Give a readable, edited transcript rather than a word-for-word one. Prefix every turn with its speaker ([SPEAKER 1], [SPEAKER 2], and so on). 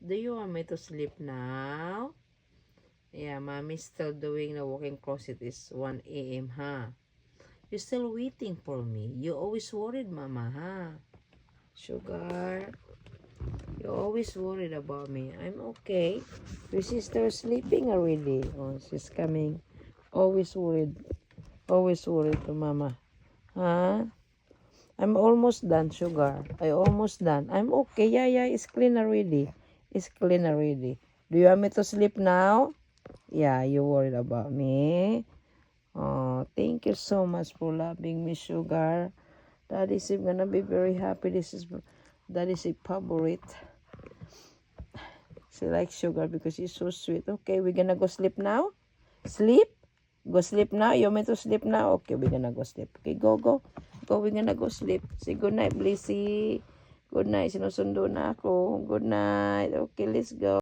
[SPEAKER 1] Do you want me to sleep now? Yeah, mommy's still doing the walking closet. It's 1 a.m., huh? You're still waiting for me. You always worried, mama, huh? Sugar, you always worried about me. I'm okay. Your sister's sleeping already. Oh, she's coming. Always worried. Always worried to mama. Huh? I'm almost done, sugar. I almost done. I'm okay. Yeah, it's clean already. It's clean already. Do you want me to sleep now? Yeah, you worried about me. Oh, thank you so much for loving me, sugar. Daddy's gonna be very happy. This is Daddy's favorite. She likes sugar because she's so sweet. Okay, we're gonna go sleep now. Sleep? Go sleep now. You want me to sleep now? Okay, we're gonna go sleep. Okay, go. Go, we're gonna go sleep. Say good night, Blissy. Good night. Sinusundo na ako. Good night. Okay, let's go.